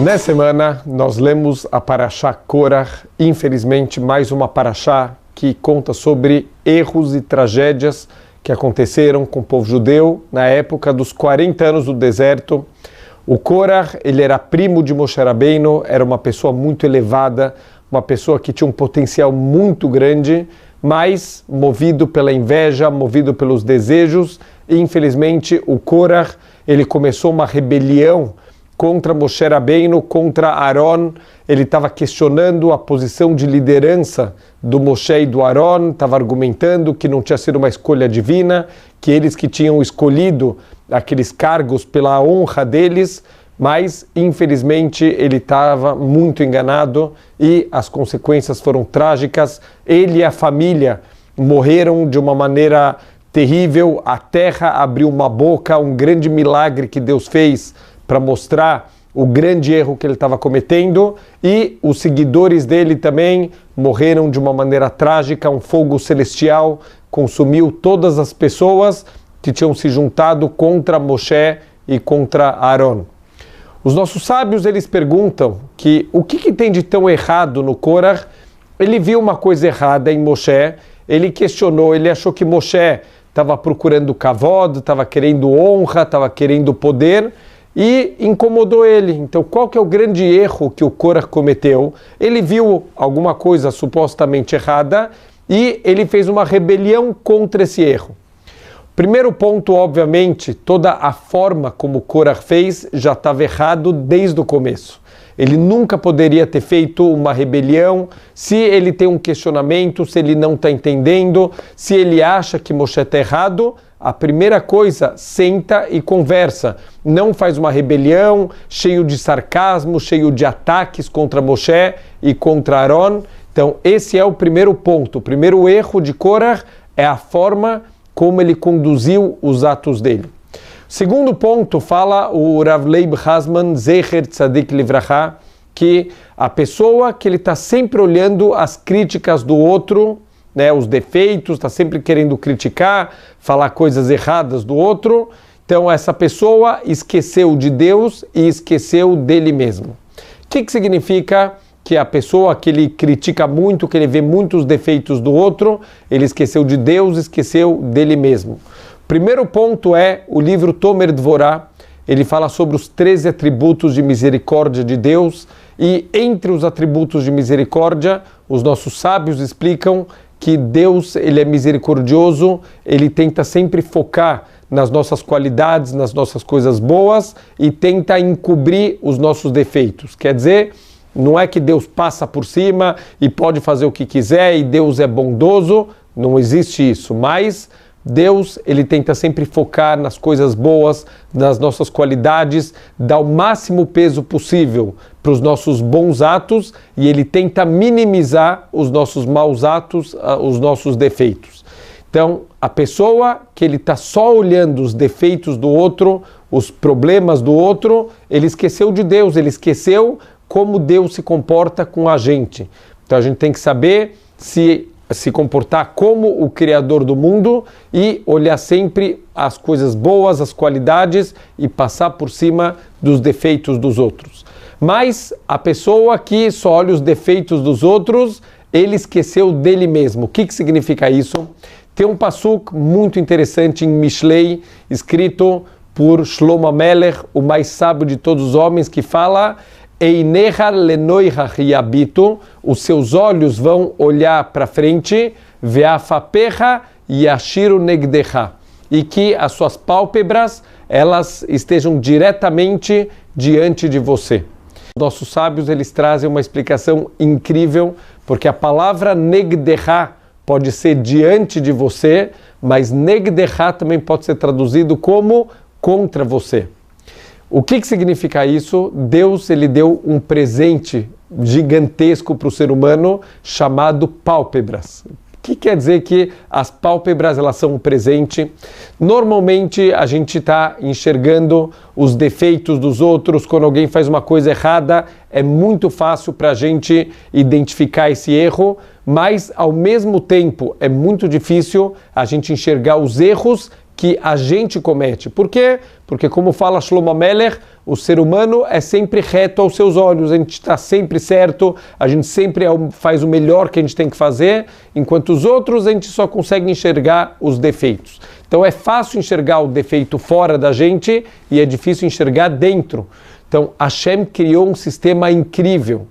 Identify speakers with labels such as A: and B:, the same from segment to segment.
A: Nessa semana, nós lemos a Parashá Korach, infelizmente mais uma Parashá que conta sobre erros e tragédias que aconteceram com o povo judeu na época dos 40 anos do deserto. O Korach, ele era primo de Moshe Rabbeinu, era uma pessoa muito elevada, uma pessoa que tinha um potencial muito grande, mas movido pela inveja, movido pelos desejos, e infelizmente o Korach, ele começou uma rebelião contra Moshe Rabbeinu, contra Aaron. Ele estava questionando a posição de liderança do Moshe e do Aaron, estava argumentando que não tinha sido uma escolha divina, que eles que tinham escolhido aqueles cargos pela honra deles, mas infelizmente ele estava muito enganado e as consequências foram trágicas. Ele e a família morreram de uma maneira terrível, a terra abriu uma boca, um grande milagre que Deus fez para mostrar o grande erro que ele estava cometendo, e os seguidores dele também morreram de uma maneira trágica. Um fogo celestial consumiu todas as pessoas que tinham se juntado contra Moshe e contra Aaron. Os nossos sábios, eles perguntam que o que tem de tão errado no Korach. Ele viu uma coisa errada em Moshe, ele questionou, ele achou que Moshe estava procurando kavod, estava querendo honra, estava querendo poder, e incomodou ele. Então, qual que é o grande erro que o Korach cometeu? Ele viu alguma coisa supostamente errada e ele fez uma rebelião contra esse erro. Primeiro ponto, obviamente, toda a forma como o Korach fez já estava errado desde o começo. Ele nunca poderia ter feito uma rebelião. Se ele tem um questionamento, se ele não está entendendo, se ele acha que Moshe está errado, a primeira coisa, senta e conversa. Não faz uma rebelião cheio de sarcasmo, cheio de ataques contra Moshe e contra Aaron. Então, esse é o primeiro ponto. O primeiro erro de Korach é a forma como ele conduziu os atos dele. Segundo ponto, fala o Rav Leib Hasman, Zecher Tzadik Livracha, que a pessoa que ele está sempre olhando as críticas do outro, né, os defeitos, está sempre querendo criticar, falar coisas erradas do outro, então essa pessoa esqueceu de Deus e esqueceu dele mesmo. O que significa que a pessoa que ele critica muito, que ele vê muitos defeitos do outro, ele esqueceu de Deus, esqueceu dele mesmo? Primeiro ponto é o livro Tomer Dvorah. Ele fala sobre os 13 atributos de misericórdia de Deus, e entre os atributos de misericórdia, os nossos sábios explicam que Deus, ele é misericordioso, ele tenta sempre focar nas nossas qualidades, nas nossas coisas boas, e tenta encobrir os nossos defeitos. Quer dizer, não é que Deus passa por cima e pode fazer o que quiser e Deus é bondoso, não existe isso, mas Deus, ele tenta sempre focar nas coisas boas, nas nossas qualidades, dá o máximo peso possível para os nossos bons atos, e ele tenta minimizar os nossos maus atos, os nossos defeitos. Então, a pessoa que ele está só olhando os defeitos do outro, os problemas do outro, ele esqueceu de Deus, ele esqueceu como Deus se comporta com a gente. Então, a gente tem que saber se comportar como o Criador do mundo e olhar sempre as coisas boas, as qualidades, e passar por cima dos defeitos dos outros. Mas a pessoa que só olha os defeitos dos outros, ele esqueceu dele mesmo. O que significa isso? Tem um passuk muito interessante em Mishlei, escrito por Shlomo Melech, o mais sábio de todos os homens, que fala: Einecha lenoicha yabitu, os seus olhos vão olhar para frente, veafapecha yashiru negdecha, e que as suas pálpebras, elas estejam diretamente diante de você. Nossos sábios, eles trazem uma explicação incrível, porque a palavra negdecha pode ser diante de você, mas negdecha também pode ser traduzido como contra você. O que significa isso? Deus, ele deu um presente gigantesco para o ser humano chamado pálpebras. O que quer dizer que as pálpebras, elas são um presente? Normalmente a gente está enxergando os defeitos dos outros. Quando alguém faz uma coisa errada, é muito fácil para a gente identificar esse erro, mas ao mesmo tempo é muito difícil a gente enxergar os erros que a gente comete. Por quê? Porque, como fala Shlomo Melech, o ser humano é sempre reto aos seus olhos, a gente está sempre certo, a gente sempre faz o melhor que a gente tem que fazer, enquanto os outros a gente só consegue enxergar os defeitos. Então é fácil enxergar o defeito fora da gente e é difícil enxergar dentro. Então Hashem criou um sistema incrível.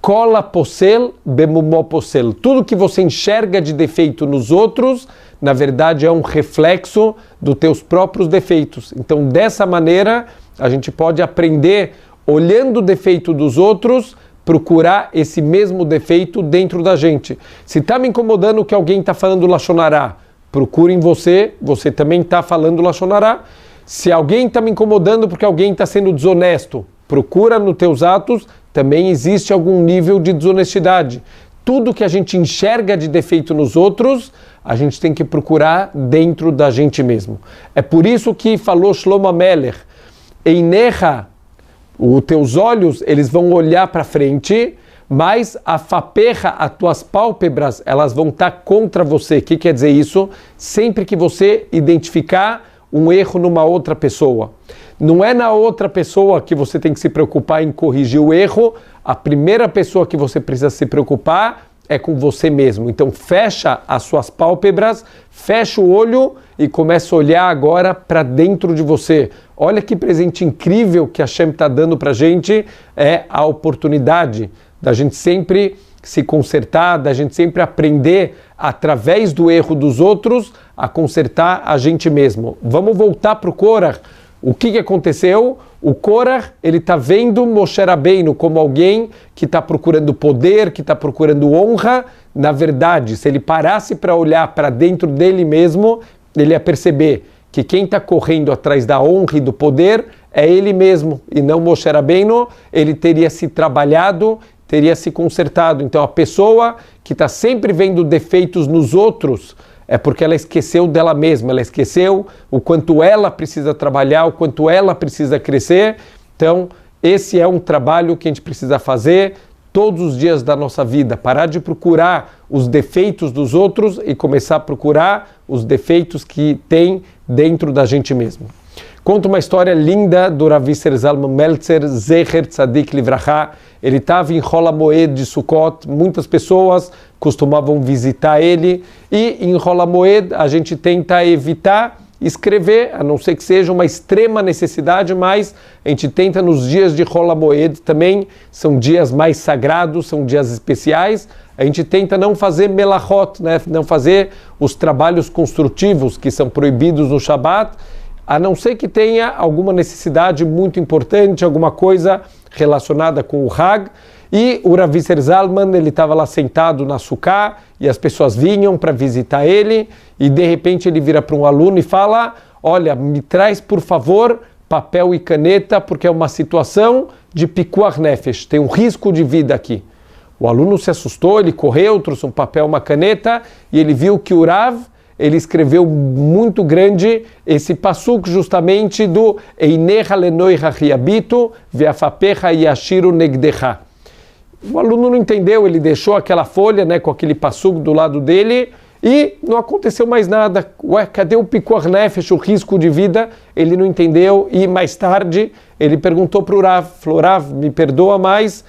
A: Kola posel bemumó posel. Tudo que você enxerga de defeito nos outros, na verdade é um reflexo dos teus próprios defeitos. Então dessa maneira a gente pode aprender, olhando o defeito dos outros, procurar esse mesmo defeito dentro da gente. Se está me incomodando que alguém está falando Lashon Hará, procure em você, você também está falando Lashon Hará. Se alguém está me incomodando porque alguém está sendo desonesto, procura nos teus atos, também existe algum nível de desonestidade. Tudo que a gente enxerga de defeito nos outros, a gente tem que procurar dentro da gente mesmo. É por isso que falou Shlomo Melech, Einecha, os teus olhos, eles vão olhar para frente, mas a fapecha, as tuas pálpebras, elas vão estar contra você. O que quer dizer isso? Sempre que você identificar um erro numa outra pessoa. Não é na outra pessoa que você tem que se preocupar em corrigir o erro, a primeira pessoa que você precisa se preocupar é com você mesmo. Então fecha as suas pálpebras, fecha o olho e começa a olhar agora para dentro de você. Olha que presente incrível que a Hashem está dando para a gente, é a oportunidade da gente sempre se consertar, da gente sempre aprender através do erro dos outros a consertar a gente mesmo. Vamos voltar para o Korach. O que aconteceu? O Korach, ele está vendo Moshe Rabbeinu como alguém que está procurando poder, que está procurando honra. Na verdade, se ele parasse para olhar para dentro dele mesmo, ele ia perceber que quem está correndo atrás da honra e do poder é ele mesmo, e não Moshe Rabbeinu. Ele teria se trabalhado, teria se consertado. Então a pessoa que está sempre vendo defeitos nos outros, é porque ela esqueceu dela mesma, ela esqueceu o quanto ela precisa trabalhar, o quanto ela precisa crescer. Então, esse é um trabalho que a gente precisa fazer todos os dias da nossa vida. Parar de procurar os defeitos dos outros e começar a procurar os defeitos que tem dentro da gente mesmo. Conta uma história linda do Rav Isser Zalman Meltzer, Zecher Tzadik Livrachá. Ele estava em Hol HaMoed de Sukkot, muitas pessoas costumavam visitar ele, e em Hol HaMoed a gente tenta evitar escrever, a não ser que seja uma extrema necessidade, mas a gente tenta nos dias de Hol HaMoed também, são dias mais sagrados, são dias especiais, a gente tenta não fazer melachot, né? Não fazer os trabalhos construtivos que são proibidos no Shabat, a não ser que tenha alguma necessidade muito importante, alguma coisa relacionada com o Hag. E o Rav Isser Zalman, ele estava lá sentado na Sukkah, e as pessoas vinham para visitar ele, e de repente ele vira para um aluno e fala: olha, me traz por favor papel e caneta, porque é uma situação de pikuach nefesh, tem um risco de vida aqui. O aluno se assustou, ele correu, trouxe um papel, uma caneta, e ele viu que o Rav, ele escreveu muito grande esse passuk justamente do Einecha lenoi hachiabitu veafapecha yashiru negdecha. O aluno não entendeu, ele deixou aquela folha, né, com aquele passuk do lado dele e não aconteceu mais nada. Ué, cadê o pikuach nefesh, o risco de vida? Ele não entendeu e mais tarde ele perguntou para o Rav, falou: Rav, me perdoa, mas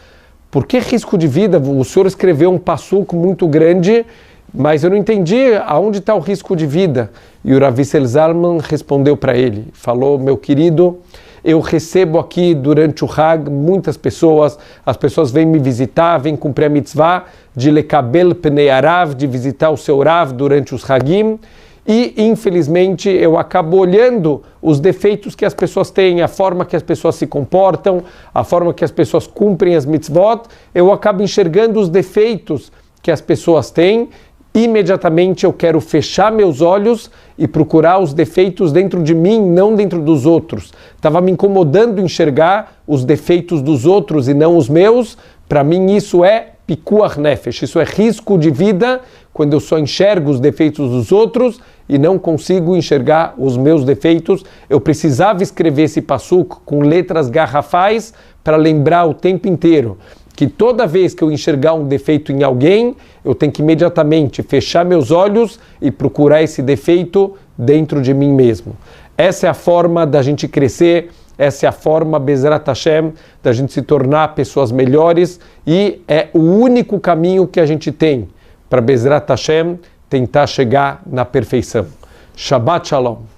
A: por que risco de vida? O senhor escreveu um passuk muito grande, mas eu não entendi aonde está o risco de vida. E o Rav Isser Zalman respondeu para ele, falou: meu querido, eu recebo aqui durante o Hag muitas pessoas, as pessoas vêm me visitar, vêm cumprir a mitzvah de lekabel pnei harav, de visitar o seu Rav durante os Hagim, e infelizmente eu acabo olhando os defeitos que as pessoas têm, a forma que as pessoas se comportam, a forma que as pessoas cumprem as mitzvot, eu acabo enxergando os defeitos que as pessoas têm. Imediatamente eu quero fechar meus olhos e procurar os defeitos dentro de mim, não dentro dos outros. Estava me incomodando enxergar os defeitos dos outros e não os meus. Para mim isso é pikuach nefesh, isso é risco de vida, quando eu só enxergo os defeitos dos outros e não consigo enxergar os meus defeitos. Eu precisava escrever esse passuk com letras garrafais para lembrar o tempo inteiro que toda vez que eu enxergar um defeito em alguém, eu tenho que imediatamente fechar meus olhos e procurar esse defeito dentro de mim mesmo. Essa é a forma da gente crescer, essa é a forma, Bezrat Hashem, da gente se tornar pessoas melhores, e é o único caminho que a gente tem para Bezrat Hashem tentar chegar na perfeição. Shabbat Shalom.